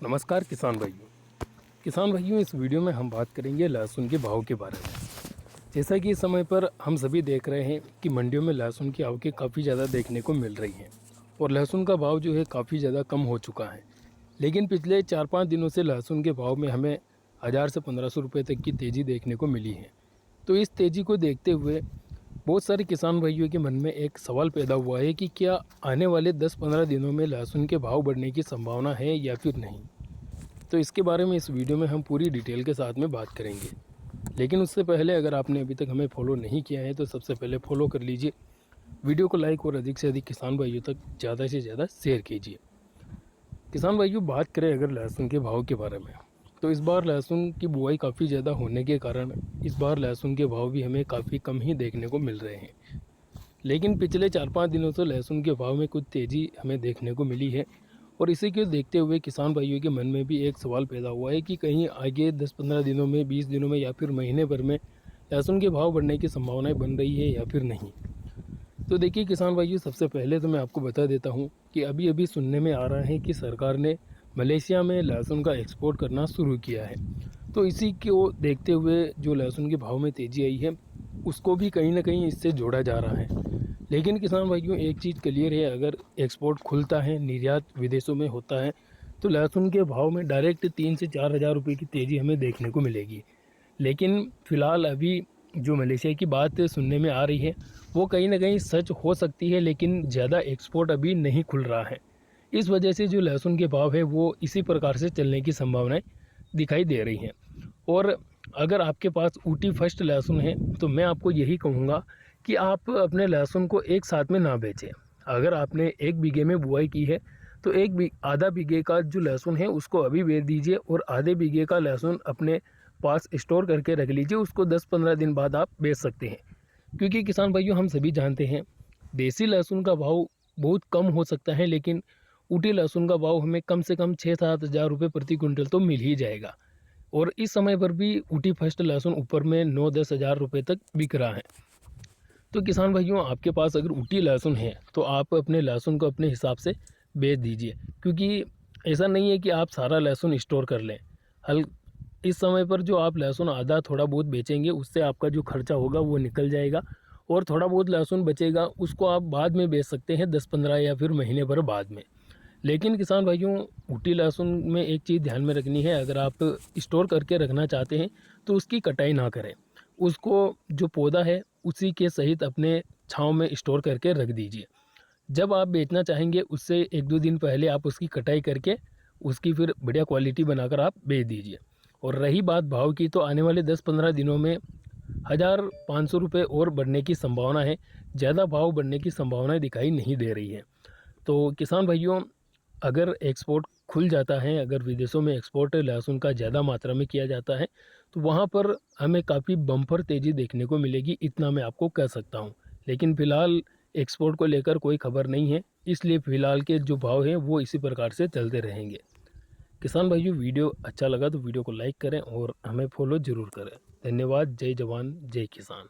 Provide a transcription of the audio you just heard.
नमस्कार किसान भाइयों, इस वीडियो में हम बात करेंगे लहसुन के भाव के बारे में। जैसा कि इस समय पर हम सभी देख रहे हैं कि मंडियों में लहसुन की आवकें काफ़ी ज़्यादा देखने को मिल रही हैं और लहसुन का भाव जो है काफ़ी ज़्यादा कम हो चुका है। लेकिन पिछले 4-5 दिनों से लहसुन के भाव में हमें 1000 से 1500 रुपये तक की तेज़ी देखने को मिली है। तो इस तेज़ी को देखते हुए बहुत सारे किसान भाइयों के मन में एक सवाल पैदा हुआ है कि क्या आने वाले 10-15 दिनों में लहसुन के भाव बढ़ने की संभावना है या फिर नहीं। तो इसके बारे में इस वीडियो में हम पूरी डिटेल के साथ में बात करेंगे। लेकिन उससे पहले अगर आपने अभी तक हमें फॉलो नहीं किया है तो सबसे पहले फॉलो कर लीजिए, वीडियो को लाइक और अधिक से अधिक किसान भाइयों तक ज़्यादा से ज़्यादा शेयर कीजिए। किसान भाइयों, बात करें अगर लहसुन के भाव के बारे में, तो इस बार लहसुन की बुआई काफ़ी ज़्यादा होने के कारण इस बार लहसुन के भाव भी हमें काफ़ी कम ही देखने को मिल रहे हैं। लेकिन पिछले 4-5 दिनों से लहसुन के भाव में कुछ तेज़ी हमें देखने को मिली है और इसी को देखते हुए किसान भाइयों के मन में भी एक सवाल पैदा हुआ है कि कहीं आगे 10-15 दिनों में, 20 दिनों में या फिर महीने भर में लहसुन के भाव बढ़ने की संभावनाएं बन रही है या फिर नहीं। तो देखिए किसान भाइयों, सबसे पहले तो मैं आपको बता देता हूं कि अभी अभी सुनने में आ रहा है कि सरकार ने मलेशिया में लहसुन का एक्सपोर्ट करना शुरू किया है। तो इसी को देखते हुए जो लहसुन के भाव में तेज़ी आई है उसको भी कहीं ना कहीं इससे जोड़ा जा रहा है। लेकिन किसान भाइयों, एक चीज़ क्लियर है, अगर एक्सपोर्ट खुलता है, निर्यात विदेशों में होता है, तो लहसुन के भाव में डायरेक्ट 3 से 4 हज़ार रुपये की तेज़ी हमें देखने को मिलेगी। लेकिन फ़िलहाल अभी जो मलेशिया की बात सुनने में आ रही है वो कहीं ना कहीं सच हो सकती है, लेकिन ज़्यादा एक्सपोर्ट अभी नहीं खुल रहा है। इस वजह से जो लहसुन के भाव है वो इसी प्रकार से चलने की संभावनाएं दिखाई दे रही हैं। और अगर आपके पास ऊटी फर्स्ट लहसुन है तो मैं आपको यही कहूँगा कि आप अपने लहसुन को एक साथ में ना बेचें। अगर आपने 1 बीघे में बुआई की है तो आधा बीघे का जो लहसुन है उसको अभी बेच दीजिए और आधे बीघे का लहसुन अपने पास स्टोर करके रख लीजिए, उसको 10-15 दिन बाद आप बेच सकते हैं। क्योंकि किसान भाइयों, हम सभी जानते हैं देसी लहसुन का भाव बहुत कम हो सकता है, लेकिन ऊटी लहसुन का भाव हमें कम से कम 6-7 हज़ार रुपये प्रति कुंटल तो मिल ही जाएगा। और इस समय पर भी ऊटी फर्स्ट लहसुन ऊपर में 9-10 हज़ार रुपये तक बिक रहा है। तो किसान भाइयों, आपके पास अगर ऊटी लहसुन है तो आप अपने लहसुन को अपने हिसाब से बेच दीजिए, क्योंकि ऐसा नहीं है कि आप सारा लहसुन स्टोर कर लें। हल इस समय पर जो आप लहसुन आधा थोड़ा बहुत बेचेंगे उससे आपका जो खर्चा होगा वो निकल जाएगा और थोड़ा बहुत लहसुन बचेगा उसको आप बाद में बेच सकते हैं, 10-15 या फिर महीने भर बाद में। लेकिन किसान भाइयों, ऊटी लहसुन में एक चीज़ ध्यान में रखनी है, अगर आप स्टोर करके रखना चाहते हैं तो उसकी कटाई ना करें। उसको जो पौधा है उसी के सहित अपने छांव में स्टोर करके रख दीजिए। जब आप बेचना चाहेंगे उससे 1-2 दिन पहले आप उसकी कटाई करके उसकी फिर बढ़िया क्वालिटी बनाकर आप बेच दीजिए। और रही बात भाव की, तो आने वाले 10-15 दिनों में 1500 रुपये और बढ़ने की संभावना है। ज़्यादा भाव बढ़ने की संभावनाएं दिखाई नहीं दे रही है। तो किसान भाइयों, अगर एक्सपोर्ट खुल जाता है, अगर विदेशों में एक्सपोर्ट लहसुन का ज़्यादा मात्रा में किया जाता है तो वहाँ पर हमें काफ़ी बम्पर तेज़ी देखने को मिलेगी, इतना मैं आपको कह सकता हूँ। लेकिन फ़िलहाल एक्सपोर्ट को लेकर कोई खबर नहीं है, इसलिए फ़िलहाल के जो भाव हैं वो इसी प्रकार से चलते रहेंगे। किसान भाइयों, वीडियो अच्छा लगा तो वीडियो को लाइक करें और हमें फॉलो ज़रूर करें। धन्यवाद। जय जवान जय किसान।